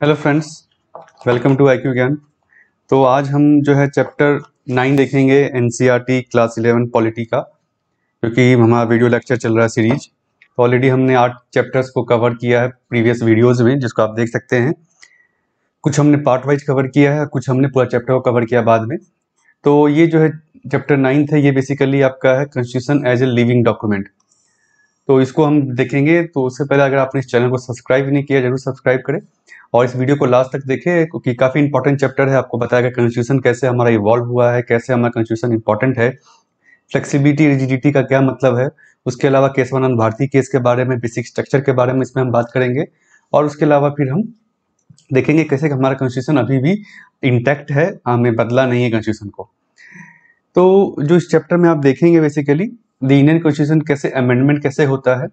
Hello friends, welcome to IQ Gyan. तो आज हम जो है चैप्टर 9 देखेंगे NCERT क्लास 11 पॉलिटी का, क्योंकि हमारा वीडियो लेक्चर चल रहा है सीरीज। तो ऑलरेडी हमने 8 चैप्टर्स को कवर किया है प्रीवियस वीडियोस में, जिसको आप देख सकते हैं। कुछ हमने पार्ट वाइज कवर किया है, कुछ हमने पूरा चैप्टर को कवर किया बाद में। तो ये जो है चैप्टर 9 है, ये बेसिकली आपका है constitution as a living document. तो इसको हम देखेंगे। तो उससे पहले अगर आपने इस चैनल को सब्सक्राइब नहीं किया, जरूर सब्सक्राइब करें और इस वीडियो को लास्ट तक देखें, क्योंकि काफ़ी इंपॉर्टेंट चैप्टर है। आपको बताएगा कॉन्स्टिट्यूशन कैसे हमारा इवॉल्व हुआ है, कैसे हमारा कॉन्स्टिट्यूशन इंपॉर्टेंट है, फ्लेक्सिबिलिटी रिजिडिटी का क्या मतलब है। उसके अलावा केशवानंद भारती केस के बारे में, बेसिक स्ट्रक्चर के बारे में इसमें हम बात करेंगे। और उसके अलावा फिर हम देखेंगे कैसे हमारा कॉन्स्टिट्यूशन अभी भी इंटैक्ट है, हमें बदला नहीं है कॉन्स्टिट्यूशन को। तो जो इस चैप्टर में आप देखेंगे बेसिकली द इंडियन कॉन्स्टिट्यूशन कैसे अमेंडमेंट कैसे होता है।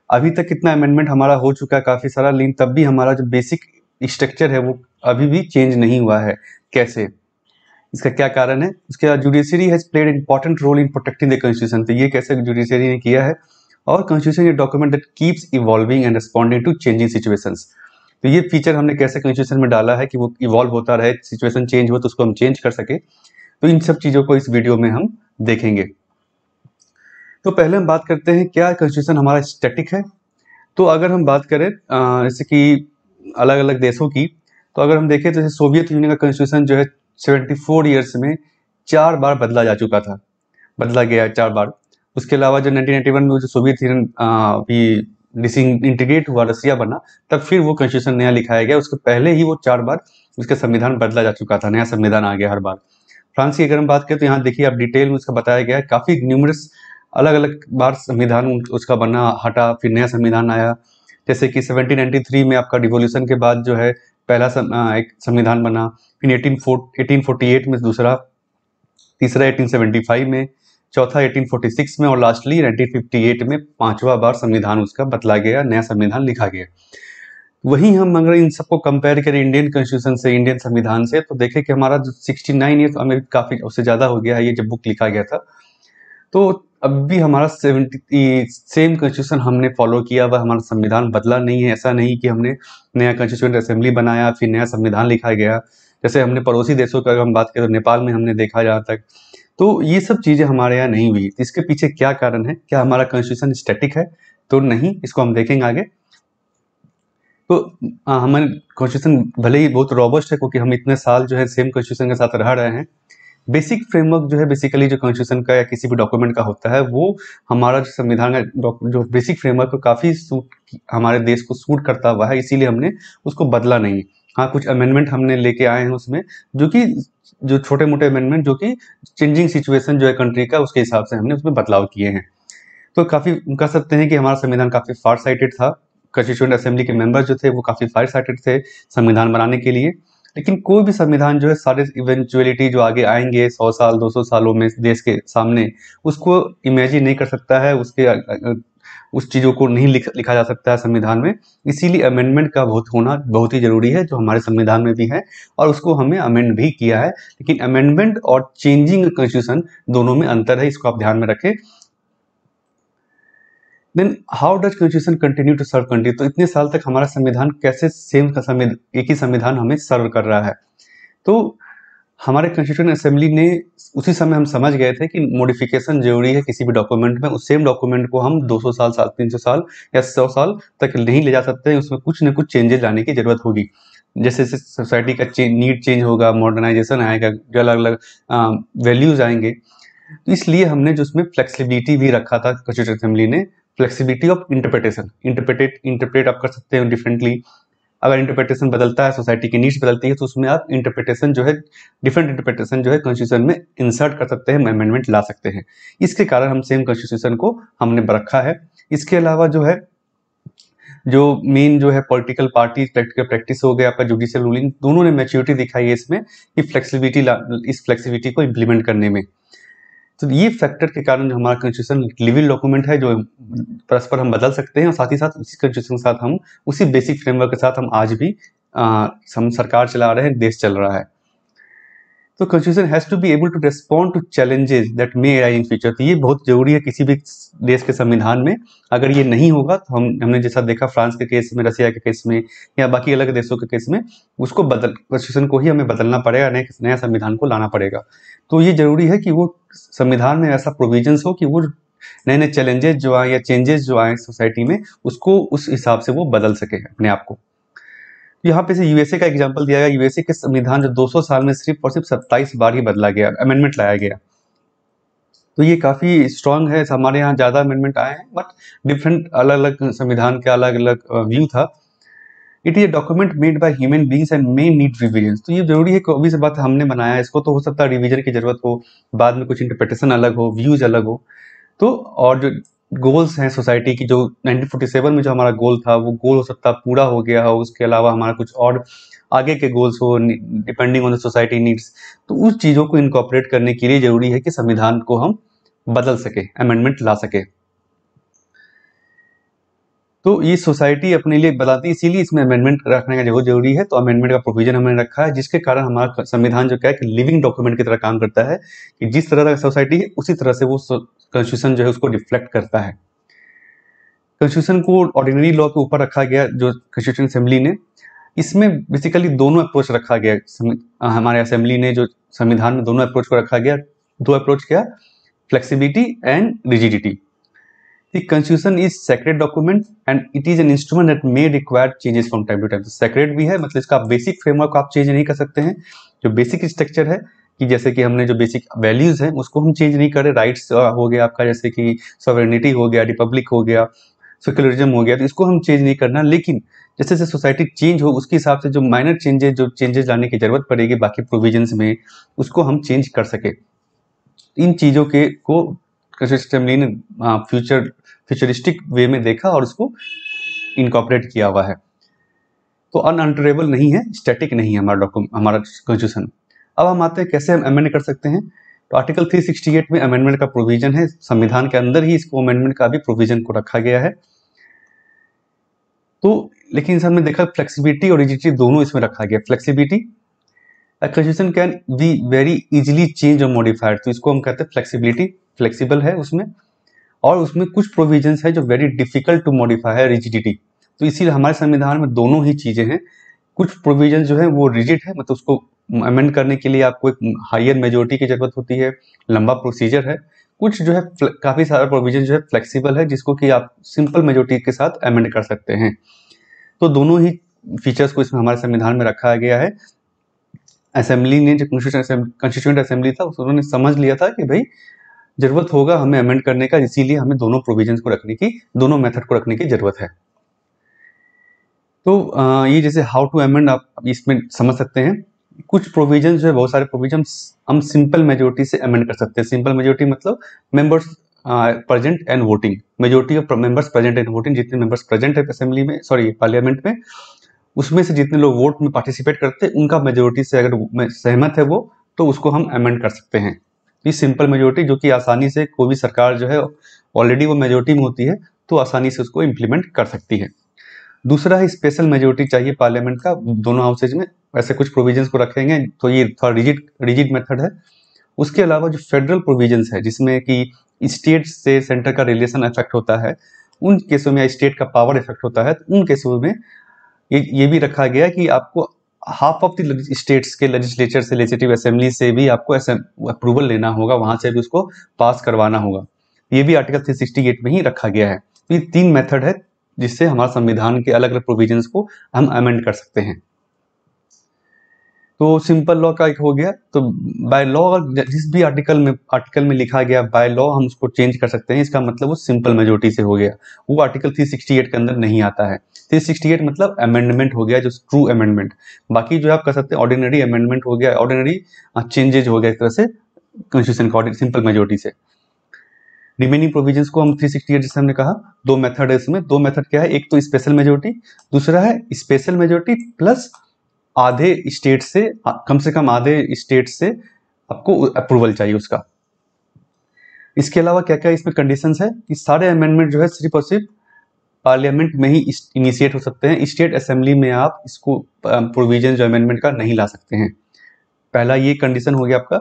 अभी तक कितना अमेंडमेंट हमारा हो चुका है, काफ़ी सारा, लेकिन तब भी हमारा जो बेसिक स्ट्रक्चर है वो अभी भी चेंज नहीं हुआ है। कैसे, इसका क्या कारण है? उसके बाद judiciary has played important role in protecting the constitution. तो ये कैसे जुडिशरी ने किया है। और कॉन्स्टिट्यूशन ये document that keeps evolving and responding to changing situations. तो ये फीचर हमने कैसे कॉन्स्टिट्यूशन में डाला है कि वो इवॉल्व होता रहे, सिचुएशन चेंज हो तो उसको हम चेंज कर सके। तो इन सब चीज़ों को इस वीडियो में हम देखेंगे। तो पहले हम बात करते हैं क्या कॉन्स्टिट्यूशन हमारा स्टैटिक है। तो अगर हम बात करें जैसे कि अलग अलग देशों की, तो अगर हम देखें तो जैसे सोवियत यूनियन का कॉन्स्टिट्यूशन जो है 74 ईयर्स में 4 बार बदला जा चुका था, बदला गया है 4 बार। उसके अलावा जो 1991 में जो सोवियत यूनियन भी डिसइंटीग्रेट हुआ, रसिया बना, तब फिर वो कॉन्स्टिट्यूशन नया लिखाया गया। उसके पहले ही वो 4 बार उसका संविधान बदला जा चुका था, नया संविधान आ गया हर बार। फ्रांस की अगर हम बात करें तो यहाँ देखिए आप डिटेल में उसका बताया गया है, काफ़ी न्यूमरस अलग अलग बार संविधान उसका बना, हटा, फिर नया संविधान आया। जैसे कि 1793 में आपका डिवोल्यूशन के बाद जो है पहला एक संविधान बना, फिर 1848 में दूसरा, तीसरा 1875 में, चौथा 1846 में और लास्टली 1958 में 5वां बार संविधान उसका बदला गया, नया संविधान लिखा गया। वहीं हम अगर इन सबको कंपेयर करें इंडियन कॉन्स्टिट्यूशन से, इंडियन संविधान से, तो देखें कि हमारा जो 69 ईयर हमें काफ़ी उससे ज़्यादा हो गया है ये जब बुक लिखा गया था। तो अब भी हमारा 70 सेम कॉन्स्टिट्यूशन हमने फॉलो किया हुआ, हमारा संविधान बदला नहीं है। ऐसा नहीं कि हमने नया कॉन्स्टिट्यूएंट असेंबली बनाया फिर नया संविधान लिखा गया, जैसे हमने पड़ोसी देशों का अगर हम बात करें तो नेपाल में हमने देखा जहाँ तक। तो ये सब चीज़ें हमारे यहाँ नहीं हुई। इसके पीछे क्या कारण है? क्या हमारा कॉन्स्टिट्यूशन स्टैटिक है? तो नहीं, इसको हम देखेंगे आगे। तो हमारे कॉन्स्टिट्यूशन भले ही बहुत रॉबस्ट है, क्योंकि हम इतने साल जो है सेम कॉन्स्टिट्यूशन के साथ रह रहे हैं। बेसिक फ्रेमवर्क जो है बेसिकली जो कॉन्स्टिट्यूशन का या किसी भी डॉक्यूमेंट का होता है, वो हमारा जो संविधान का जो बेसिक फ्रेमवर्क को काफ़ी सूट, हमारे देश को सूट करता हुआ है, इसीलिए हमने उसको बदला नहीं। हाँ, कुछ अमेंडमेंट हमने लेके आए हैं उसमें, जो कि जो छोटे मोटे अमेंडमेंट जो कि चेंजिंग सिचुएशन जो है कंट्री का, उसके हिसाब से हमने उसमें बदलाव किए हैं। तो काफ़ी कह सकते हैं कि हमारा संविधान काफ़ी फार साइटेड था। कॉन्स्टिट्यूएंट असेंबली के मेंबर जो थे वो काफ़ी फार साइटेड थे संविधान बनाने के लिए। लेकिन कोई भी संविधान जो है सारे इवेंचुअलिटी जो आगे आएंगे 100 साल 200 सालों में देश के सामने, उसको इमेजिन नहीं कर सकता है, उसके उस चीज़ों को नहीं लिखा जा सकता है संविधान में। इसीलिए अमेंडमेंट का होना बहुत ही ज़रूरी है, जो हमारे संविधान में भी है, और उसको हमें अमेंड भी किया है। लेकिन अमेंडमेंट और चेंजिंग कॉन्स्टिट्यूशन दोनों में अंतर है, इसको आप ध्यान में रखें। Then how does constitution continue to serve country. तो इतने साल तक हमारा संविधान कैसे सेम का एक ही संविधान हमें सर्व कर रहा है। तो हमारे कॉन्स्टिट्यूएंट असेंबली ने उसी समय हम समझ गए थे कि मॉडिफिकेशन जरूरी है किसी भी डॉक्यूमेंट में। उस सेम डॉक्यूमेंट को हम 200 साल 300 साल या 100 साल तक नहीं ले जा सकते हैं, उसमें कुछ न कुछ चेंजेस लाने की जरूरत होगी। जैसे जैसे सोसाइटी का नीड चेंज होगा, मॉडर्नाइजेशन आएगा, जो अलग अलग वैल्यूज आएंगे, तो इसलिए हमने जो उसमें फ्लेक्सिबिलिटी भी रखा था कॉन्स्टिट्यूएंट असेंबली ने, फ्लेक्सिबिलिटी ऑफ इंटरप्रिटेशन। इंटरप्रेट आप कर सकते हो डिफरेंटली। अगर इंटरप्रिटेशन बदलता है, सोसाइटी की नीड्स बदलती है, तो उसमें आप इंटरप्रिटेशन जो है, डिफरेंट इंटरप्रिटेशन जो है कॉन्स्टिट्यूशन में इंसर्ट कर सकते हैं, अमेंडमेंट ला सकते हैं। इसके कारण हम सेम कॉन्स्टिट्यूशन को हमने रखा है। इसके अलावा जो है, जो मेन जो है पॉलिटिकल पार्टी प्रैक्टिस हो गया, आपका जुडिशियल रूलिंग, दोनों ने मैच्योरिटी दिखाई है इसमें कि इस फ्लेक्सिबिलिटी को इम्प्लीमेंट करने में। तो ये फैक्टर के कारण जो हमारा कॉन्स्टिट्यूशन लिविंग डॉक्यूमेंट है, जो परस्पर हम बदल सकते हैं, और साथ ही साथ उसी कॉन्स्टिट्यूशन के साथ हम उसी बेसिक फ्रेमवर्क के साथ हम आज भी हम सरकार चला रहे हैं, देश चल रहा है। तो constitution has to be able to respond to challenges that may arise in future. तो ये बहुत जरूरी है किसी भी देश के संविधान में। अगर ये नहीं होगा तो हमने जैसा देखा फ्रांस के केस में, रसिया के केस में या बाकी अलग देशों के केस में, उसको कॉन्स्टिट्यूशन को ही हमें बदलना पड़ेगा, नया संविधान को लाना पड़ेगा। तो ये जरूरी है कि वो संविधान में ऐसा प्रोविजंस हो कि वो नए नए चैलेंजेस जो आए या चेंजेस जो आए सोसाइटी में, उसको उस हिसाब से वो बदल सके अपने आप को। यहाँ पे से यूएसए का एग्जांपल दिया गया। यूएसए के संविधान जो 200 साल में सिर्फ और सिर्फ 27 बार ही बदला गया, अमेंडमेंट लाया गया। तो ये काफी स्ट्रांग है। हमारे यहाँ ज्यादा अमेंडमेंट आए हैं, बट डिफरेंट अलग अलग संविधान के अलग अलग व्यू था। It is document made by human beings and may need revision. तो ये जरूरी है कि ऑब्वियस बात हमने बनाया है इसको, तो हो सकता है रिवीजन की जरूरत हो, बाद में कुछ इंटरप्रिटेशन अलग हो, व्यूज अलग हो। तो और जो गोल्स हैं सोसाइटी की, जो 1947 में जो हमारा गोल था, वो गोल हो सकता है पूरा हो गया हो, उसके अलावा हमारा कुछ और आगे के गोल्स हो depending on the society needs. तो उस चीज़ों को इनकॉर्पोरेट करने के लिए जरूरी है कि संविधान को हम बदल सके, अमेंडमेंट ला सके। तो ये सोसाइटी अपने लिए बताती है, इसीलिए इसमें अमेंडमेंट रखने का जरूरी है। तो अमेंडमेंट का प्रोविजन हमने रखा है, जिसके कारण हमारा संविधान जो क्या है कि लिविंग डॉक्यूमेंट की तरह काम करता है, कि जिस तरह का सोसाइटी है उसी तरह से वो कॉन्स्टिट्यूशन जो है उसको रिफ्लेक्ट करता है। कॉन्स्टिट्यूशन को ऑर्डिनरी लॉ के ऊपर रखा गया जो कॉन्स्टिट्यूशन असेंबली ने। इसमें बेसिकली दोनों अप्रोच रखा गया। हमारे असेंबली ने जो संविधान में दोनों अप्रोच को रखा गया। दो अप्रोच क्या, flexibility and rigidity. The constitution is sacred document and it is an instrument that may require changes from time to time। तो sacred भी है, मतलब इसका बेसिक फ्रेमवर्क आप चेंज नहीं कर सकते हैं। जो बेसिक स्ट्रक्चर है कि जैसे कि हमने जो बेसिक वैल्यूज हैं उसको हम चेंज नहीं कर रहे। राइट्स हो गया आपका, जैसे कि सॉवरेनिटी हो गया, रिपब्लिक हो गया, सेक्युलरिज्म हो गया, तो इसको हम चेंज नहीं करना। लेकिन जैसे जैसे सोसाइटी चेंज हो उसके हिसाब से जो माइनर चेंजेस लाने की जरूरत पड़ेगी बाकी प्रोविजंस में, उसको हम चेंज कर सके। इन चीज़ों के को असेंबली ने फ्यूचरिस्टिक वे में देखा और उसको इनकॉर्पोरेट किया हुआ है। तो अनअल्टरेबल नहीं है, स्टैटिक नहीं है हमारा कॉन्स्टिट्यूशन। अब हम आते हैं कैसे हम अमेंड कर सकते हैं। तो आर्टिकल 368 में अमेंडमेंट का प्रोविजन है। संविधान के अंदर ही इसको अमेंडमेंट का भी प्रोविजन को रखा गया है। तो लेकिन हमने देखा फ्लेक्सिबिलिटी और रिजिडिटी दोनों इसमें रखा गया। Flexibility, constitution can be very easily change और मॉडिफाइड, तो इसको हम कहते हैं फ्लेक्सिबिलिटी, फ्लेक्सिबल है उसमें। और उसमें कुछ प्रोविजंस है जो वेरी डिफिकल्ट टू मॉडिफाई है, रिजिडिटी। तो इसीलिए हमारे संविधान में दोनों ही चीजें हैं। कुछ प्रोविजन जो है वो रिजिड है, मतलब उसको अमेंड करने के लिए आपको एक हायर मेजोरिटी की जरूरत होती है, लंबा प्रोसीजर है। कुछ जो है काफी सारा प्रोविजन जो है फ्लेक्सिबल है, जिसको कि आप सिंपल मेजोरिटी के साथ अमेंड कर सकते हैं। तो दोनों ही फीचर्स को इसमें हमारे संविधान में रखा गया है। असेंबली ने जो कॉन्स्टिट्यूएंट असेंबली था उन्होंने समझ लिया था कि भाई जरूरत होगा हमें अमेंड करने का, इसीलिए हमें दोनों प्रोविजंस को रखने की, दोनों मेथड को रखने की जरूरत है। तो ये जैसे हाउ टू अमेंड आप इसमें समझ सकते हैं। कुछ प्रोविजंस जो है, बहुत सारे प्रोविजंस हम सिंपल मेजोरिटी से अमेंड कर सकते हैं। सिंपल मेजोरिटी मतलब members present and voting, majority of members present and voting. जितने मेंबर्स प्रेजेंट है असेंबली में, सॉरी पार्लियामेंट में, उसमें से जितने लोग वोट में पार्टिसिपेट करते हैं उनका मेजोरिटी से अगर सहमत है वो, तो उसको हम अमेंड कर सकते हैं। ये सिंपल मेजोरिटी जो कि आसानी से कोई भी सरकार जो है ऑलरेडी वो मेजोरिटी में होती है, तो आसानी से उसको इम्प्लीमेंट कर सकती है। दूसरा है स्पेशल मेजोरिटी चाहिए पार्लियामेंट का, दोनों हाउसेज में ऐसे कुछ प्रोविजंस को रखेंगे, तो ये थोड़ा रिजिड मेथड है। उसके अलावा जो फेडरल प्रोविजंस है जिसमें कि स्टेट से सेंटर का रिलेशन इफेक्ट होता है, उन केसों में स्टेट का पावर इफेक्ट होता है, तो उन केसों में ये भी रखा गया कि आपको हाफ ऑफ द स्टेट्स के लेजिस्लेचर से, लेजिस्लेटिव असेंबली से भी आपको अप्रूवल लेना होगा, वहां से भी उसको पास करवाना होगा। ये भी आर्टिकल 368 में ही रखा गया है। तो ये 3 मेथड है जिससे हमारे संविधान के अलग अलग प्रोविजंस को हम अमेंड कर सकते हैं। तो सिंपल लॉ का एक हो गया। तो बाय लॉ जिस भी आर्टिकल में लिखा गया बाय लॉ हम उसको चेंज कर सकते हैं, इसका मतलब वो सिंपल मेजोरिटी से हो गया। वो आर्टिकल 368 के अंदर नहीं आता है। 368 मतलब अमेंडमेंट हो गया, जो ट्रू अमेंडमेंट। बाकी जो आप कर सकते हैं ऑर्डिनरी अमेंडमेंट हो गया, ऑर्डिनरी चेंजेज हो गया एक तरह से कॉन्स्टिट्यूशन का सिंपल मेजोरिटी से। रिमेनिंग प्रोविजंस को हम 368 जैसे हमने कहा, 2 मेथड है इसमें। 2 मेथड क्या है, एक तो स्पेशल मेजोरिटी, दूसरा है स्पेशल मेजोरिटी प्लस आधे स्टेट से, कम से कम आधे स्टेट से आपको अप्रूवल चाहिए उसका। इसके अलावा क्या क्या इसमें कंडीशंस है कि सारे अमेंडमेंट जो है सिर्फ और सिर्फ पार्लियामेंट में ही इनिशिएट हो सकते हैं। स्टेट असेंबली में आप इसको प्रोविजन जो अमेंडमेंट का नहीं ला सकते हैं। पहला ये कंडीशन हो गया आपका।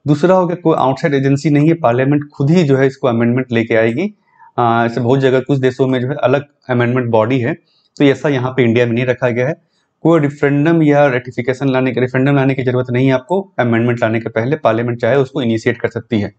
दूसरा हो गया कोई आउटसाइड एजेंसी नहीं है, पार्लियामेंट खुद ही जो है इसको अमेंडमेंट लेके आएगी। ऐसे बहुत जगह कुछ देशों में जो है अलग अमेंडमेंट बॉडी है, तो ऐसा यहाँ पे इंडिया में नहीं रखा गया है। कोई रेफरेंडम या रेटिफिकेशन रेफरेंडम लाने की जरूरत नहीं है आपको। अमेंडमेंट लाने के पहले पार्लियामेंट चाहे उसको इनिशिएट कर सकती है।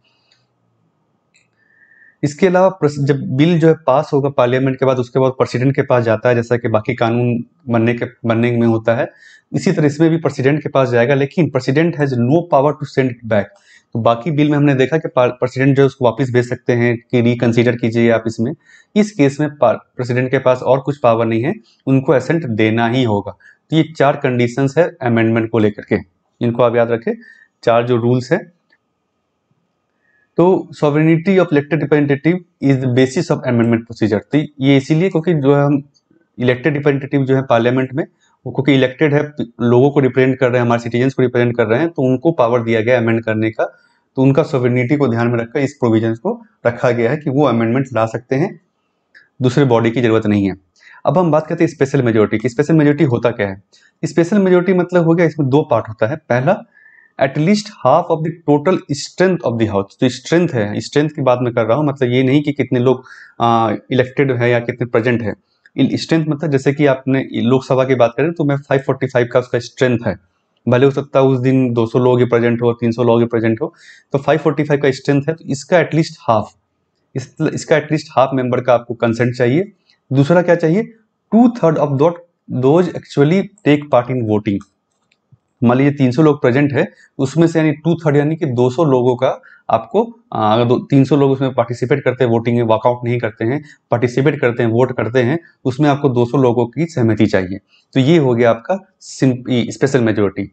इसके अलावा जब बिल जो है पास होगा पार्लियामेंट के बाद, उसके बाद प्रेसिडेंट के पास जाता है, जैसा कि बाकी कानून बनने में होता है, इसी तरह इसमें भी प्रेसिडेंट के पास जाएगा, लेकिन president has no power to send it back. तो बाकी बिल में हमने देखा कि प्रेसिडेंट जो है उसको वापस भेज सकते हैं कि रिकंसीडर कीजिए आप इसमें। इस केस में प्रेसिडेंट के पास और कुछ पावर नहीं है, उनको असेंट देना ही होगा। तो ये 4 कंडीशंस है अमेंडमेंट को लेकर के, इनको आप याद रखें, 4 जो रूल्स है। तो sovereignty of elected representative is the basis of amendment procedure. तो ये इसीलिए क्योंकि जो है हम इलेक्टेड रिप्रेजेंटेटिव जो है पार्लियामेंट में, वो क्योंकि इलेक्टेड है, लोगों को रिप्रेजेंट कर रहे हैं, हमारे सिटीजन्स को रिप्रेजेंट कर रहे हैं, तो उनको पावर दिया गया अमेंड करने का। तो उनका सॉवरेनिटी को ध्यान में रखकर इस प्रोविजन को रखा गया है कि वो अमेंडमेंट ला सकते हैं, दूसरे बॉडी की जरूरत नहीं है। अब हम बात करते हैं स्पेशल मेजोरिटी की। स्पेशल मेजोरिटी होता क्या है? स्पेशल मेजोरिटी मतलब हो गया, इसमें 2 पार्ट होता है। पहला, at least half of the total strength of the house. तो स्ट्रेंथ है, स्ट्रेंथ की बात मैं कर रहा हूँ, मतलब ये नहीं कि कितने लोग इलेक्टेड है या कितने प्रेजेंट है। स्ट्रेंथ मतलब जैसे कि आपने लोकसभा की बात करें तो मैं 545 का उसका स्ट्रेंथ है, भले हो सकता है उस दिन 200 लोग ही प्रेजेंट हो, 300 लोग ही प्रेजेंट हो, तो 545 का स्ट्रेंथ है, तो इसका एटलीस्ट हाफ, इसका एटलीस्ट हाफ मेंबर का आपको कंसेंट चाहिए। दूसरा क्या चाहिए? 2/3 of those actually take part in voting. मान लीजिए 300 लोग प्रेजेंट है, उसमें से यानी 2/3 यानी कि 200 लोगों का आपको, अगर 300 लोग उसमें पार्टिसिपेट करते हैं वोटिंग में, वॉकआउट नहीं करते हैं, पार्टिसिपेट करते हैं, वोट करते हैं, उसमें आपको 200 लोगों की सहमति चाहिए। तो ये हो गया आपका स्पेशल मेजोरिटी।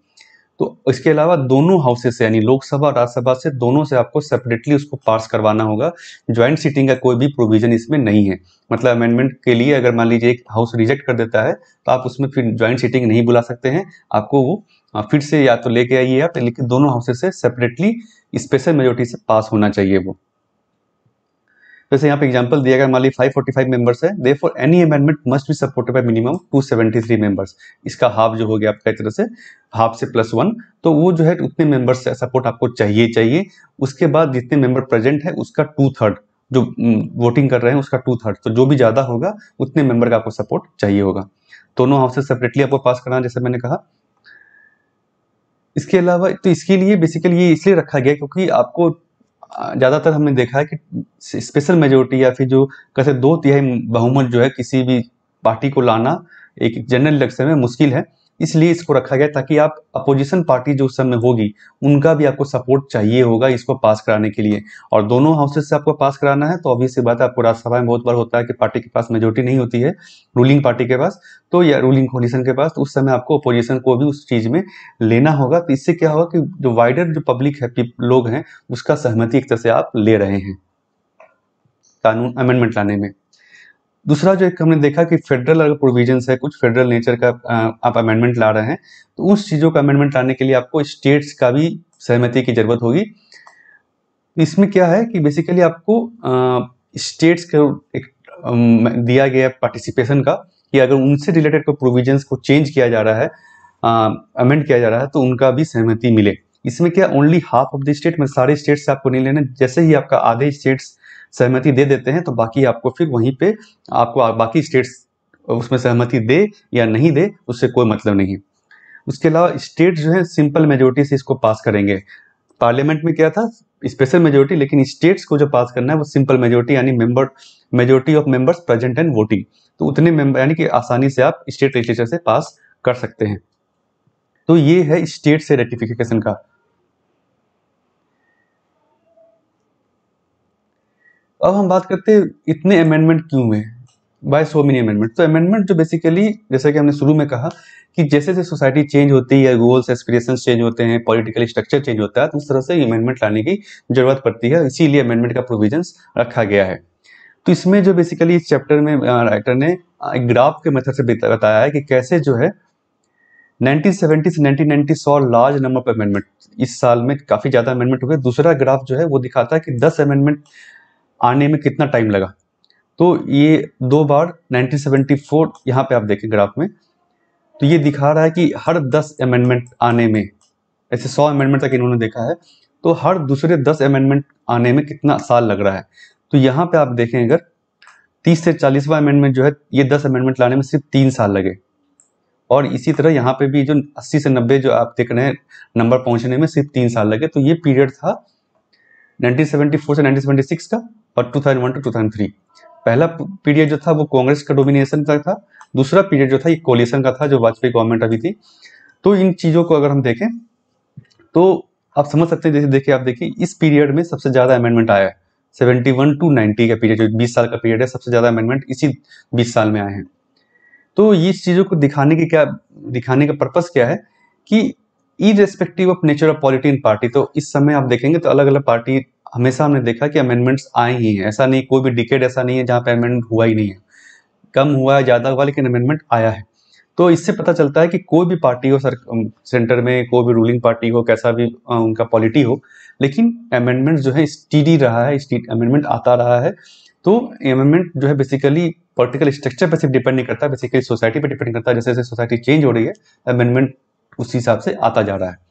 तो इसके अलावा दोनों हाउसेस से, यानी लोकसभा और राज्यसभा से, दोनों से आपको सेपरेटली उसको पास करवाना होगा। ज्वाइंट सीटिंग का कोई भी प्रोविजन इसमें नहीं है। मतलब अमेंडमेंट के लिए अगर मान लीजिए एक हाउस रिजेक्ट कर देता है, तो आप उसमें फिर ज्वाइंट सीटिंग नहीं बुला सकते हैं, आपको वो फिर से या तो लेके आइए आप, लेकिन दोनों हाउसेस से सेपरेटली स्पेशल मेजोरिटी से पास होना चाहिए वो। वैसे यहाँ पे एग्जांपल दिया गया, मान ली 545 मेंबर्स है, therefore any amendment must be supported by minimum 273 members. इसका हाफ जो हो गया आपका एक तरह से, हाफ से +1, तो वो जो है उतने मेंबर्स से सपोर्ट आपको चाहिए। उसके बाद जितने मेंबर प्रेजेंट है उसका 2/3, जो वोटिंग कर रहे हैं उसका 2/3, तो जो भी ज्यादा होगा उतने मेंबर का आपको सपोर्ट चाहिए होगा। दोनों हाउसेस सेपरेटली आपको पास करना, जैसे मैंने कहा। इसके अलावा तो इसके लिए बेसिकली ये इसलिए रखा गया क्योंकि आपको ज़्यादातर हमने देखा है कि स्पेशल मेजोरिटी या फिर जो कैसे 2/3 बहुमत जो है किसी भी पार्टी को लाना एक जनरल इलेक्शन में मुश्किल है, इसलिए इसको रखा गया ताकि आप अपोजिशन पार्टी जो उस समय होगी उनका भी आपको सपोर्ट चाहिए होगा इसको पास कराने के लिए। और दोनों हाउसेस से आपको पास कराना है, तो ऑब्वियस सी बात है, आपको राज्यसभा में बहुत बार होता है कि पार्टी के पास मेजोरिटी नहीं होती है, रूलिंग पार्टी के पास, तो या रूलिंग कोलिशन के पास, तो उस समय आपको अपोजिशन को भी उस चीज में लेना होगा। तो इससे क्या होगा कि जो वाइडर जो पब्लिक है, लोग हैं, उसका सहमति एक तरह से आप ले रहे हैं कानून अमेंडमेंट लाने में। दूसरा जो एक हमने देखा कि फेडरल अगर प्रोविजंस है, कुछ फेडरल नेचर का आप अमेंडमेंट ला रहे हैं, तो उस चीज़ों का अमेंडमेंट लाने के लिए आपको स्टेट्स का भी सहमति की जरूरत होगी। इसमें क्या है कि बेसिकली आपको स्टेट्स को एक दिया गया पार्टिसिपेशन का, कि अगर उनसे रिलेटेड कोई प्रोविजंस को चेंज किया जा रहा है, अमेंड किया जा रहा है, तो उनका भी सहमति मिले। इसमें क्या, only half of the state में, सारे स्टेट से आपको नहीं लेना। जैसे ही आपका आधे स्टेट्स सहमति दे देते हैं, तो बाकी आपको फिर वहीं पे आपको बाकी स्टेट्स उसमें सहमति दे या नहीं दे, उससे कोई मतलब नहीं है। उसके अलावा स्टेट जो है सिंपल मेजोरिटी से इसको पास करेंगे। पार्लियामेंट में क्या था, स्पेशल मेजोरिटी, लेकिन स्टेट्स को जो पास करना है वो सिंपल मेजोरिटी, यानी majority of members present and voting. तो उतने मेंबर, यानी कि आसानी से आप स्टेट लेजिस्लेचर से पास कर सकते हैं। तो ये है स्टेट से रेटिफिकेशन का। अब हम बात करते हैं इतने अमेंडमेंट क्यों हुए, बाय सो मेनी अमेंडमेंट। तो अमेंडमेंट जो बेसिकली, जैसे कि हमने शुरू में कहा कि जैसे जैसे सोसाइटी चेंज होती है, गोल्स एस्पिरेशंस चेंज होते हैं, पॉलिटिकल स्ट्रक्चर चेंज होता है, तो उस तरह से अमेंडमेंट लाने की जरूरत पड़ती है, इसीलिए अमेंडमेंट का प्रोविजंस रखा गया है। तो इसमें जो बेसिकली इस चैप्टर में राइटर ने एक ग्राफ के मेथड से बताया है कि कैसे जो है 1970 से 1990 saw large number of amendment, इस साल में काफी ज्यादा अमेंडमेंट हो गए। दूसरा ग्राफ जो है वो दिखाता है कि 10 अमेंडमेंट आने में कितना टाइम लगा। तो ये 2 बार 1974 यहाँ पे आप देखें ग्राफ में, तो ये दिखा रहा है कि हर 10 अमेंडमेंट आने में ऐसे 100 अमेंडमेंट तक इन्होंने देखा है, तो हर दूसरे 10 अमेंडमेंट आने में कितना साल लग रहा है। तो यहाँ पे आप देखें अगर 30 से 40वां अमेंडमेंट जो है, ये 10 अमेंडमेंट लाने में सिर्फ 3 साल लगे। और इसी तरह यहाँ पे भी जो 80 से 90 जो आप देख रहे हैं नंबर पहुंचने में सिर्फ 3 साल लगे। तो ये पीरियड था 1974 से 1976 का और 2001 टू 2003। पहला पीरियड जो था वो कांग्रेस का डोमिनेशन का था, दूसरा पीरियड जो था ये कोलिशन का था, जो वाजपेयी गवर्नमेंट अभी थी। तो इन चीज़ों को अगर हम देखें तो आप समझ सकते हैं, जैसे देखिए आप देखिए इस पीरियड में सबसे ज़्यादा अमेंडमेंट आया है। 71 टू 90 का पीरियड, जो 20 साल का पीरियड है, सबसे ज़्यादा अमेंडमेंट इसी 20 साल में आए हैं। तो ये चीज़ों को दिखाने का पर्पस क्या है कि irrespective of nature of polity in party, तो इस समय आप देखेंगे तो अलग अलग पार्टी हमेशा हमने देखा कि अमेंडमेंट्स आए ही हैं। ऐसा नहीं, कोई भी डिकेड ऐसा नहीं है जहाँ पे अमेंडमेंट हुआ ही नहीं है। कम हुआ है, ज़्यादा हुआ, लेकिन अमेंडमेंट आया है। तो इससे पता चलता है कि कोई भी पार्टी हो, सेंटर में कोई भी रूलिंग पार्टी हो, कैसा भी उनका पॉलिटी हो, लेकिन अमेंडमेंट जो है स्टीडी रहा है, अमेंडमेंट आता रहा है। तो अमेंडमेंट जो है बेसिकली पॉलिटिकल स्ट्रक्चर पर सिर्फ डिपेंड नहीं करता, बेसिकली सोसाइटी पर डिपेंड करता है। जैसे जैसे सोसाइटी चेंज हो रही है, अमेंडमेंट उस हिसाब से आता जा रहा है।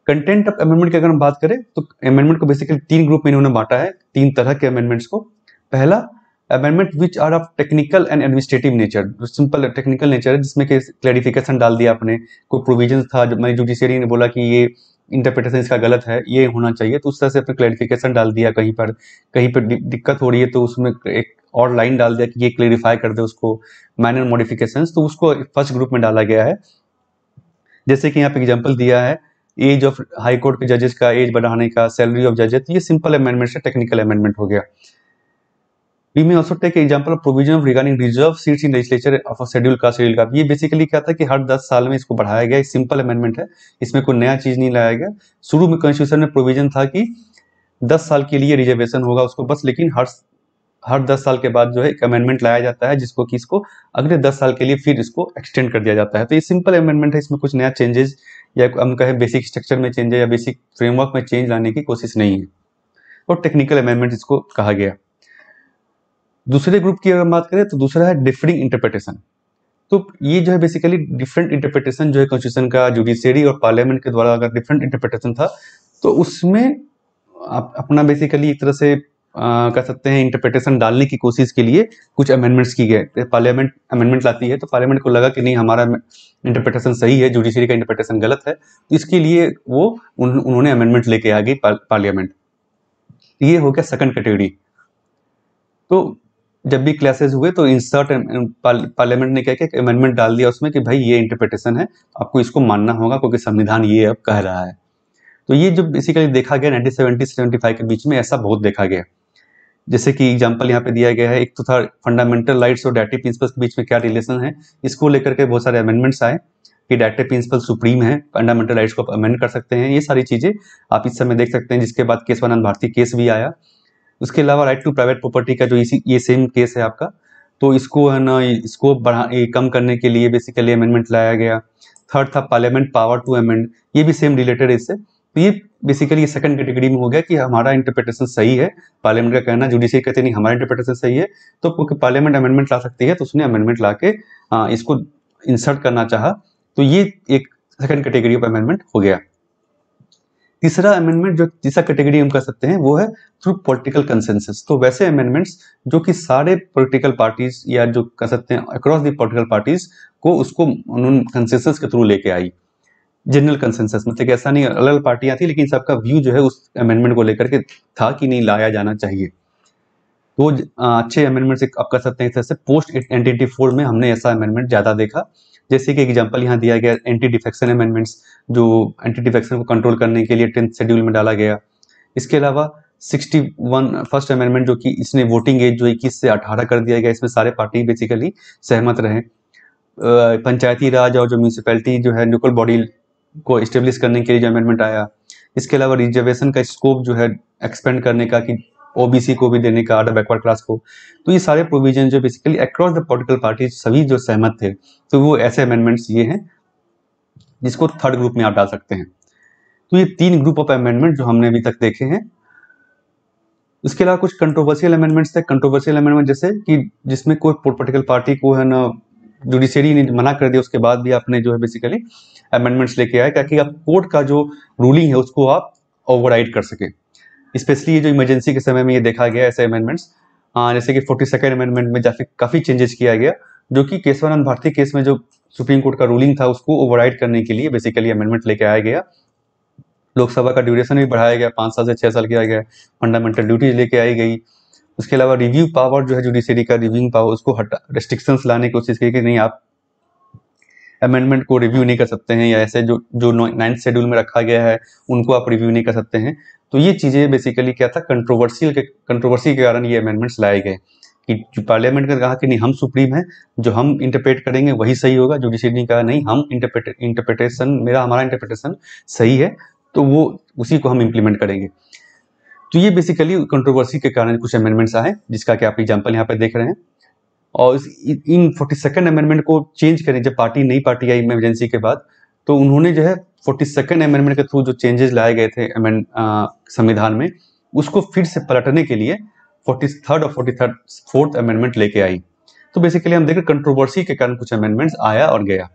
कंटेंट ऑफ अमेंडमेंट की अगर हम बात करें तो अमेंडमेंट को बेसिकली 3 ग्रुप में इन्होंने बांटा है, 3 तरह के अमेंडमेंट्स को। पहला amendment which are of technical and administrative nature, जो सिंपल टेक्निकल नेचर है, जिसमें कि क्लैरिफिकेशन डाल दिया आपने, कोई प्रोविजन था जो मैं जुडिशरी ने बोला कि ये इंटरप्रिटेशन इसका गलत है, ये होना चाहिए, तो उस तरह से अपने क्लैरिफिकेशन डाल दिया। कहीं पर दिक्कत हो रही है तो उसमें एक और लाइन डाल दिया कि ये क्लैरिफाई कर दे उसको, माइनर मॉडिफिकेशंस, तो उसको फर्स्ट ग्रुप में डाला गया है। जैसे कि यहाँ पे एग्जांपल दिया है, एज ऑफ हाई कोर्ट के जजेस का एज बढ़ाने का, सैलरी ऑफ जजेस, ये सिंपल अमेंडमेंट से टेक्निकल अमेंडमेंट हो गया। We may also take example of provision of regarding reserve seats in legislature of schedule caste, schedule caste. ये बेसिकली क्या था कि हर 10 साल में इसको बढ़ाया गया। सिंपल अमेंडमेंट है, इसमें कोई नया चीज नहीं लाया गया। शुरू में कॉन्स्टिट्यूशन में प्रोविजन था कि 10 साल के लिए रिजर्वेशन होगा उसको बस, लेकिन हर 10 साल के बाद जो है एक अमेंडमेंट लाया जाता है, जिसको कि इसको अगले 10 साल के लिए फिर इसको एक्सटेंड कर दिया जाता है। तो ये सिंपल अमेंडमेंट है, इसमें कुछ नया चेंजेस या हम कहें बेसिक स्ट्रक्चर में चेंज या बेसिक फ्रेमवर्क में चेंज लाने की कोशिश नहीं है, और टेक्निकल अमेंडमेंट इसको कहा गया। दूसरे ग्रुप की अगर बात करें तो दूसरा है डिफरिंग इंटरप्रिटेशन। तो ये जो है बेसिकली डिफरेंट इंटरप्रिटेशन जो है कॉन्स्टिट्यूशन का, जुडिशरी और पार्लियामेंट के द्वारा अगर डिफरेंट इंटरप्रिटेशन था, तो उसमें आप अपना बेसिकली एक तरह से कह सकते हैं इंटरप्रिटेशन डालने की कोशिश के लिए कुछ अमेंडमेंट्स की गए। पार्लियामेंट अमेंडमेंट लाती है तो पार्लियामेंट को लगा कि नहीं, हमारा इंटरप्रिटेशन सही है, जुडिशरी का इंटरप्रिटेशन गलत है, तो इसके लिए वो उन्होंने अमेंडमेंट लेके आ गई पार्लियामेंट। ये हो गया सेकंड कैटेगरी। तो जब भी क्लासेस हुए तो इंसर्ट पार्लियामेंट ने क्या किया, अमेंडमेंट डाल दिया उसमें कि भाई ये इंटरप्रिटेशन है, आपको इसको मानना होगा क्योंकि संविधान ये अब कह रहा है। तो ये जो बेसिकली देखा गया 1970 से 75 के बीच में, ऐसा बहुत देखा गया। जैसे कि एग्जांपल यहाँ पे दिया गया है, एक तो था फंडामेंटल राइट्स और डायरेक्टिव प्रिंसिपल्स के बीच में क्या रिलेशन है, इसको लेकर के बहुत सारे अमेंडमेंट्स आए कि डायरेक्टिव प्रिंसिपल सुप्रीम है, फंडामेंटल राइट्स को अमेंड कर सकते हैं। ये सारी चीजें आप इस समय देख सकते हैं, जिसके बाद केशवानंद भारती केस भी आया। उसके अलावा राइट टू प्राइवेट प्रॉपर्टी का जो ये सेम केस है आपका, तो इसको है ना, इसको कम करने के लिए बेसिकली अमेंडमेंट लाया गया। थर्ड था पार्लियामेंट पावर टू अमेंड, ये भी सेम रिलेटेड है इससे। तो ये बेसिकली सेकंड कैटेगरी में हो गया कि हमारा इंटरप्रिटेशन सही है, पार्लियामेंट का कहना, जुडिशरी कहते नहीं हमारा इंटरप्रिटेशन सही है, तो क्योंकि पार्लियामेंट अमेंडमेंट ला सकती है तो उसने अमेंडमेंट ला के इसको इंसर्ट करना चाहा, तो ये एक सेकंड कैटेगरी ऑफ अमेंडमेंट हो गया। तीसरा अमेंडमेंट जो तीसरा कैटेगरी हम कह सकते हैं वो है थ्रू पॉलिटिकल कंसेंसस। तो वैसे अमेंडमेंट्स जो कि सारे पॉलिटिकल पार्टीज या जो कह सकते हैं अक्रॉस द पॉलिटिकल पार्टीज को उसको उन्होंने कंसेंसस के थ्रू लेके आई। जनरल कंसेंसस मतलब कि ऐसा नहीं अलग अलग पार्टियां थी, लेकिन सबका व्यू जो है उस अमेंडमेंट को लेकर के था कि नहीं लाया जाना चाहिए। तो अच्छे अमेंडमेंट्स आप कह सकते हैं। इस तरह से पोस्ट 1984 में हमने ऐसा अमेंडमेंट ज्यादा देखा। जैसे कि एग्जांपल यहाँ दिया गया एंटी डिफेक्शन अमेंडमेंट्स, जो एंटी डिफेक्शन को कंट्रोल करने के लिए 10th शेड्यूल में डाला गया। इसके अलावा 61 फर्स्ट अमेंडमेंट जो कि इसने वोटिंग एज जो 21 से 18 कर दिया गया, इसमें सारे पार्टी बेसिकली सहमत रहे। पंचायती राज और जो म्यूनिसिपैलिटी जो है लोकल बॉडी को इस्टेब्लिश करने के लिए जो अमेंडमेंट आया। इसके अलावा रिजर्वेशन का स्कोप जो है एक्सपेंड करने का, कि ओबीसी को भी देने का, अदर बैकवर्ड क्लास को। तो ये सारे प्रोविजन जो basically across the political party सभी जो सहमत थे, तो वो ऐसे अमेंडमेंट्स ये हैं जिसको थर्ड ग्रुप में आप डाल सकते हैं। तो ये 3 ग्रुप ऑफ अमेंडमेंट जो हमने अभी तक देखे हैं। इसके अलावा कुछ कंट्रोवर्शियल अमेंडमेंट्स थे। कंट्रोवर्शियल अमेंडमेंट जैसे कि जिसमें कोई पॉलिटिकल पार्टी को है ना जुडिशरी ने मना कर दिया, उसके बाद भी आपने जो है बेसिकली अमेंडमेंट्स लेके आए ताकि आप कोर्ट का जो रूलिंग है उसको आप ओवरराइड कर सके। स्पेशली ये जो इमरजेंसी के समय में ये देखा गया ऐसे अमेंडमेंट्स, जैसे कि 42nd अमेंडमेंट में काफ़ी चेंजेस किया गया, जो कि केशवानंद भारती केस में जो सुप्रीम कोर्ट का रूलिंग था उसको ओवरराइड करने के लिए बेसिकली अमेंडमेंट लेके आया गया। लोकसभा का ड्यूरेशन भी बढ़ाया गया, 5 साल से 6 साल किया गया। फंडामेंटल ड्यूटीज लेके आई गई। उसके अलावा रिव्यू पावर जो है जुडिशरी का, रिव्यूइंग पावर उसको हटा, रेस्ट्रिक्शंस लाने की कोशिश की कि नहीं आप अमेंडमेंट को रिव्यू नहीं कर सकते हैं, या ऐसे जो जो 9th शेड्यूल में रखा गया है उनको आप रिव्यू नहीं कर सकते हैं। तो ये चीज़ें बेसिकली क्या था, कंट्रोवर्सी के कारण ये अमेंडमेंट्स लाए गए कि पार्लियामेंट ने कहा कि नहीं हम सुप्रीम है, जो हम इंटरप्रेट करेंगे वही सही होगा। जुडिशरी ने कहा नहीं हम हमारा इंटरप्रिटेशन सही है, तो वो उसी को हम इम्प्लीमेंट करेंगे। तो ये बेसिकली कंट्रोवर्सी के कारण कुछ अमेंडमेंट्स आए, जिसका कि आप एग्जाम्पल यहाँ पे देख रहे हैं। और इन 42nd अमेंडमेंट को चेंज करें, जब नई पार्टी आई इमरजेंसी के बाद, तो उन्होंने जो है 42nd अमेंडमेंट के थ्रू जो चेंजेस लाए गए थे संविधान में, उसको फिर से पलटने के लिए 43rd और 4th अमेंडमेंट लेके आई। तो बेसिकली हम देख रहे कंट्रोवर्सी के कारण कुछ अमेंडमेंट्स आया और गया।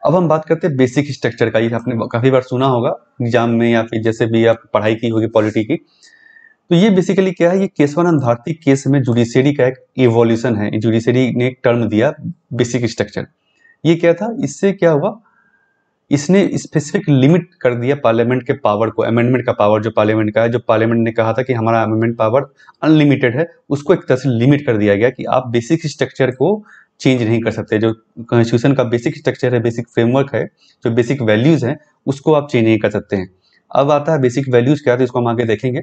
अब हम बात करते हैं बेसिक स्ट्रक्चर का। ये आपने काफी बार सुना होगा एग्जाम में, या फिर जैसे भी आप पढ़ाई की होगी पॉलिटी की। तो ये बेसिकली क्या है, ये केशवानंद भारती केस में जुडिशरी का एक इवोल्यूशन है। जुडिशरी ने एक टर्म दिया बेसिक स्ट्रक्चर। ये क्या था, इससे क्या हुआ, इसने स्पेसिफिक लिमिट कर दिया पार्लियामेंट के पावर को, अमेंडमेंट का पावर जो पार्लियामेंट का है। जो पार्लियामेंट ने कहा था कि हमारा अमेंडमेंट पावर अनलिमिटेड है, उसको एक तरह से लिमिट कर दिया गया कि आप बेसिक स्ट्रक्चर को चेंज नहीं कर सकते। जो कॉन्स्टिट्यूशन का बेसिक स्ट्रक्चर है, बेसिक फ्रेमवर्क है, जो बेसिक वैल्यूज हैं, उसको आप चेंज नहीं कर सकते हैं। अब आता है बेसिक वैल्यूज क्या है, तो इसको हम आगे देखेंगे।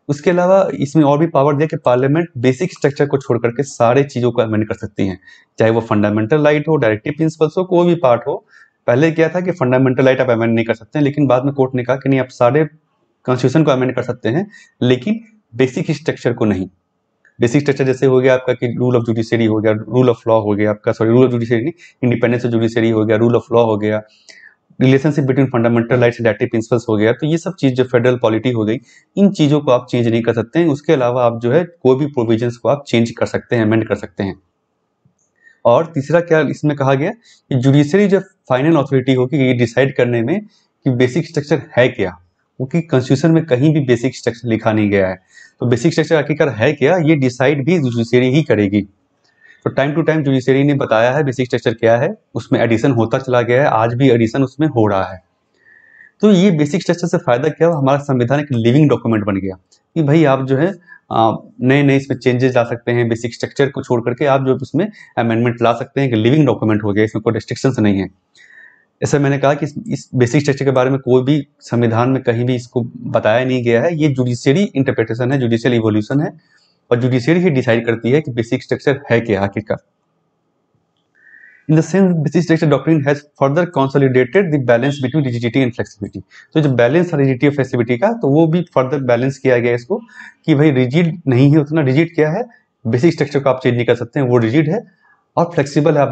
उसके अलावा इसमें और भी पावर दिया कि पार्लियामेंट बेसिक स्ट्रक्चर को छोड़ करके सारे चीजों को अमेंड कर सकती है, चाहे वो फंडामेंटल राइट हो, डायरेक्टिव प्रिंसिपल्स हो, कोई भी पार्ट हो। पहले क्या था कि फंडामेंटल राइट आप अमेंड नहीं कर सकते हैं, लेकिन बाद में कोर्ट ने कहा कि नहीं आप सारे कॉन्स्टिट्यूशन को अमेंड कर सकते हैं, लेकिन बेसिक स्ट्रक्चर को नहीं। बेसिक स्ट्रक्चर जैसे हो गया आपका कि रूल ऑफ जुडिशरी हो गया, रूल ऑफ लॉ हो गया आपका, सॉरी रूल ऑफ जुडिशरी नहीं, इंडिपेंडेंस ऑफ जुडिशरी हो गया, रूल ऑफ लॉ हो गया, relationship between fundamental rights and directive principles हो गया। तो ये सब चीज जो फेडरल पॉलिटी हो गई, इन चीजों को आप चेंज नहीं कर सकते हैं। उसके अलावा आप जो है कोई भी प्रोविजंस को आप चेंज कर सकते हैं, अमेंड कर सकते हैं। और तीसरा क्या इसमें कहा गया कि जुडिशरी जो फाइनल अथॉरिटी होगी ये डिसाइड करने में कि बेसिक स्ट्रक्चर है क्या, क्योंकि कॉन्स्टिट्यूशन में कहीं भी बेसिक स्ट्रक्चर लिखा नहीं गया है। तो बेसिक स्ट्रक्चर आखिरकार है क्या, ये डिसाइड भी जुडिशरी ही करेगी। तो टाइम टू टाइम जुडिशरी ने बताया है बेसिक स्ट्रक्चर क्या है, उसमें एडिशन होता चला गया है, आज भी एडिशन उसमें हो रहा है। तो ये बेसिक स्ट्रक्चर से फायदा क्या हुआ, हमारा संविधान एक लिविंग डॉक्यूमेंट बन गया कि भाई आप जो है नए नए इसमें चेंजेस ला सकते हैं, बेसिक स्ट्रक्चर को छोड़ करके आप जो उसमें अमेंडमेंट ला सकते हैं। कि लिविंग डॉक्यूमेंट हो गया, इसमें कोई रिस्ट्रिक्शंस नहीं है। ऐसा मैंने कहा कि इस बेसिक स्ट्रक्चर के बारे में कोई भी संविधान में कहीं भी इसको बताया नहीं गया है। ये जुडिशियरी इंटरप्रिटेशन है, जुडिशियल इवोल्यूशन है, और जुडिशियरी ही डिसाइड करती है कि बेसिक स्ट्रक्चर है क्या आखिरकार। In the sense, basic structure doctrine has further consolidated the balance between rigidity and flexibility. तो जो बैलेंस था rigidity और flexibility का, तो वो भी फर्दर बैलेंस किया गया इसको कि भाई रिजिड नहीं है उतना। रिजिड क्या है, बेसिक स्ट्रक्चर को आप चेंज नहीं कर सकते हैं, वो रिजिड है। और फ्लेक्सिबल है,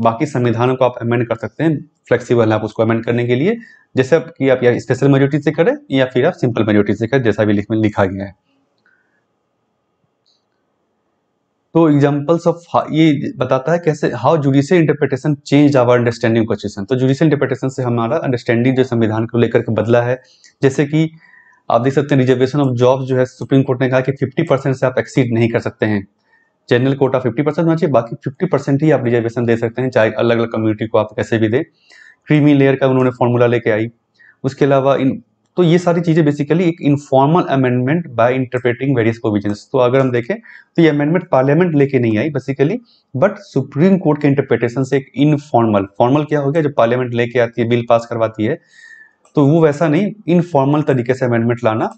बाकी संविधानों को आप अमेंड कर सकते हैं, फ्लेक्सिबल है आप उसको अमेंड करने के लिए, जैसे कि आप या स्पेशल मेजोरिटी से करें या फिर आप सिंपल मेजोरिटी से करें, जैसा भी लिखा गया है। तो एग्जांपल्स ऑफ ये बताता है कैसे how judicial interpretation change our understanding constitution. तो जुडिशियल इंटरप्रिटेशन से हमारा अंडरस्टैंडिंग जो संविधान को लेकर के बदला है। जैसे कि आप देख सकते हैं रिजर्वेशन ऑफ जॉब जो है, सुप्रीम कोर्ट ने कहा कि 50% से आप एक्सीड नहीं कर सकते हैं। जनरल कोटा 50% होना चाहिए, बाकी 50% ही आप रिजर्वेशन दे सकते हैं, चाहे अलग अलग कम्युनिटी को आप कैसे भी दें। क्रीमी लेयर का उन्होंने फॉर्मूला लेके आई। उसके अलावा तो ये सारी चीजें बेसिकली एक informal amendment by interpreting various provisions. तो अगर हम देखें तो ये अमेंडमेंट पार्लियामेंट लेके नहीं I basically, but supreme court के इंटरप्रिटेशन से एक इनफॉर्मल, फॉर्मल क्या हो गया, जो पार्लियामेंट लेके आती है, बिल पास करवाती है, तो वो वैसा नहीं, इनफॉर्मल तरीके से अमेंडमेंट लाना,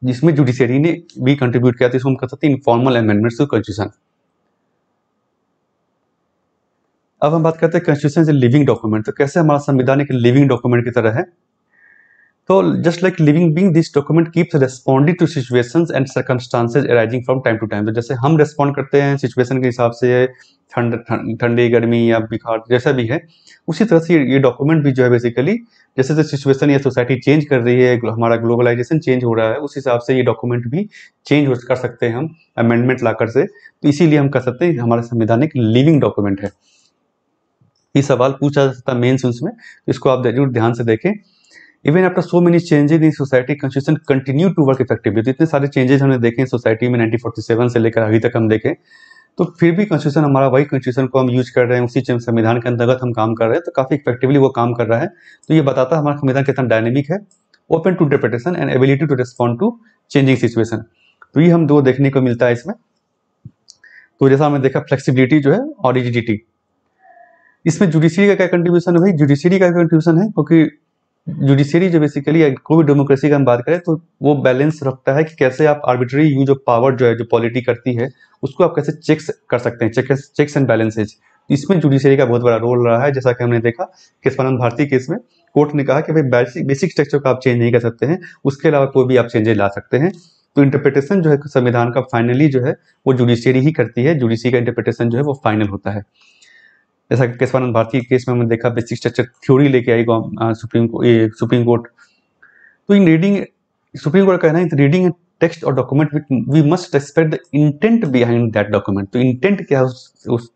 जिसमें जुडिशरी ने भी कंट्रीब्यूट किया था, इसको हम कह सकते हैं इनफॉर्मल अमेंडमेंट्स टू कॉन्स्टिट्यूशन। अब हम बात करते हैं कॉन्स्टिट्यूशन एज लिविंग डॉक्यूमेंट। तो कैसे हमारा संविधान एक लिविंग डॉक्यूमेंट की तरह है। तो just like living being, this document keeps responding to situations and circumstances arising from time to time. तो जैसे हम रेस्पॉन्ड करते हैं सिचुएशन के हिसाब से, ठंडी गर्मी या बुखार जैसा भी है, उसी तरह से ये डॉक्यूमेंट भी जो है बेसिकली जैसे जैसे सिचुएशन या सोसाइटी चेंज कर रही है, हमारा ग्लोबलाइजेशन चेंज हो रहा है, उस हिसाब से ये डॉक्यूमेंट भी चेंज कर सकते हैं हम अमेंडमेंट लाकर से। तो इसीलिए हम कह सकते हैं हमारा संविधान एक लिविंग डॉक्यूमेंट है। ये सवाल पूछा जा सकता है मेंस उसमें, तो इसको आप जरूर ध्यान से देखें। Even after so many changes in society constitution continue to work effectively. तो इतने सारे चेंजेस हमने देखे सोसाइटी में 1947 से लेकर अभी तक हम देखें, तो फिर भी कॉन्स्टिट्यूशन हमारा वही कॉन्स्टिट्यूशन को हम यूज कर रहे हैं, उसी संविधान के अंतर्गत हम काम कर रहे हैं, तो काफी इफेक्टिवली वो काम कर रहा है। तो ये बताता है हमारा संविधान कितना डायनेमिक है, open to interpretation and ability to respond to changing situation. तो ये हम दो देखने को मिलता है इसमें। तो जैसा हमने देखा फ्लेक्सिबिलिटी जो है और रिजिडिटी, इसमें जुडिशरी का क्या कंट्रीब्यूशन है भाई? जुडिशरी का कंट्रीब्यूशन है, क्योंकि जुडिशरी जो बेसिकली कोई भी डेमोक्रेसी का हम बात करें तो वो बैलेंस रखता है कि कैसे आप आर्बिट्री यूज ऑफ पावर जो है, जो पॉलिटी करती है, उसको आप कैसे चेक्स कर सकते हैं, चेक्स एंड बैलेंसेज। इसमें जुडिशरी का बहुत बड़ा रोल रहा है। जैसा कि हमने देखा केशवानंद भारती केस में कोर्ट ने कहा कि भाई बेसिक स्ट्रक्चर को आप चेंज नहीं कर सकते हैं, उसके अलावा कोई भी आप चेंजेस ला सकते हैं। तो इंटरप्रिटेशन जो है संविधान का फाइनली जो है वो जुडिशरी ही करती है, जुडिशरी का इंटरप्रिटेशन जो है वो फाइनल होता है। जैसा कि केशवानंद भारती केस में हमने देखा बेसिक स्ट्रक्चर थ्योरी लेके आई सुप्रीम कोर्ट। तो इन रीडिंग सुप्रीम कोर्ट का कहना है रीडिंग टेक्स्ट और document we must respect the intent behind that document. तो इंटेंट क्या है उस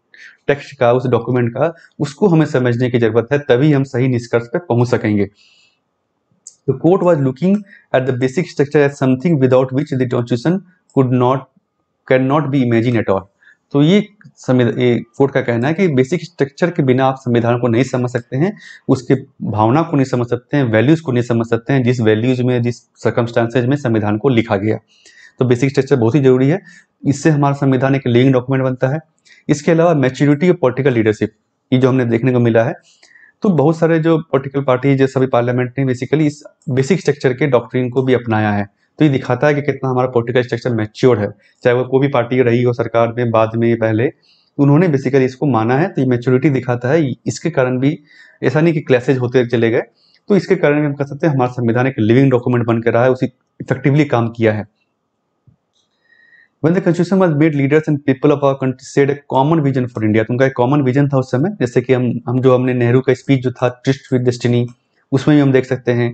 टेक्स्ट का, उस डॉक्यूमेंट का, उसको हमें समझने की जरूरत है, तभी हम सही निष्कर्ष पे पहुंच सकेंगे। The court was looking at the basic structure as something without which the constitution cannot be imagined at all। तो ये कोर्ट का कहना है कि बेसिक स्ट्रक्चर के बिना आप संविधान को नहीं समझ सकते हैं, उसके भावना को नहीं समझ सकते हैं, वैल्यूज को नहीं समझ सकते हैं, जिस वैल्यूज में, जिस सर्कमस्टांसेज में संविधान को लिखा गया। तो बेसिक स्ट्रक्चर बहुत ही जरूरी है, इससे हमारा संविधान एक लिविंग डॉक्यूमेंट बनता है। इसके अलावा मैच्योरिटी ऑफ पॉलिटिकल लीडरशिप, ये जो हमने देखने को मिला है, तो बहुत सारे जो पॉलिटिकल पार्टी जो सभी पार्लियामेंट ने बेसिकली इस बेसिक स्ट्रक्चर के डॉक्ट्रिन को भी अपनाया है। तो ये दिखाता है कि कितना हमारा पॉलिटिकल स्ट्रक्चर मैच्योर है, चाहे वो कोई भी पार्टी रही हो सरकार में, बाद में, पहले, उन्होंने बेसिकली इसको माना है। तो ये मैच्योरिटी दिखाता है। इसके कारण भी ऐसा नहीं कि क्लैशेज होते चले गए, तो इसके कारण भी हम कह सकते हैं हमारा संविधान एक लिविंग डॉक्यूमेंट बन के रहा है, उसी इफेक्टिवली काम किया है। When the constitution was made, leaders and people of our country set a common vision for India। तो उनका एक कॉमन विजन था उस समय, जैसे कि हमने नेहरू का स्पीच जो था ट्रिस्ट विद डेस्टिनी, उसमें भी हम देख सकते हैं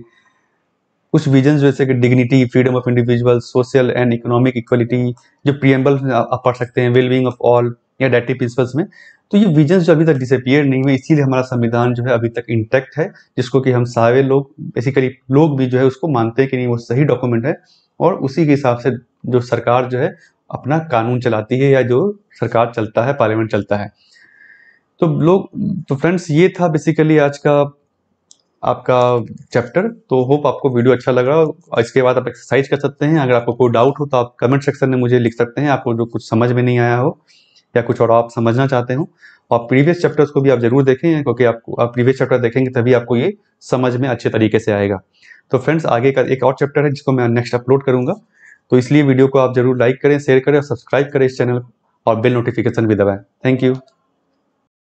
कुछ विजन जैसे कि dignity, freedom of individual, social and economic equality, जो प्रियम्बल आप पढ़ सकते हैं, वेलबींग ऑफ ऑल या डायरेक्टिव प्रिंसिपल्स में। तो ये विजन जो अभी तक डिसअपियर नहीं हुए, इसीलिए हमारा संविधान जो है अभी तक इंटैक्ट है, जिसको कि हम सारे लोग बेसिकली लोग भी जो है उसको मानते हैं कि नहीं वो सही डॉक्यूमेंट है, और उसी के हिसाब से जो सरकार जो है अपना कानून चलाती है, या जो सरकार चलता है, पार्लियामेंट चलता है। तो फ्रेंड्स, ये था बेसिकली आज का आपका चैप्टर। तो होप आपको वीडियो अच्छा लगा, और इसके बाद आप एक्सरसाइज कर सकते हैं। अगर आपको कोई डाउट हो तो आप कमेंट सेक्शन में मुझे लिख सकते हैं, आपको जो कुछ समझ में नहीं आया हो या कुछ और आप समझना चाहते हो। और प्रीवियस चैप्टर्स को भी आप जरूर देखें, क्योंकि आप प्रीवियस चैप्टर देखेंगे तभी आपको ये समझ में अच्छे तरीके से आएगा। तो फ्रेंड्स, आगे का एक और चैप्टर है जिसको मैं नेक्स्ट अपलोड करूंगा, तो इसलिए वीडियो को आप जरूर लाइक करें, शेयर करें और सब्सक्राइब करें इस चैनल, और बेल नोटिफिकेशन भी दबाएं। Thank you.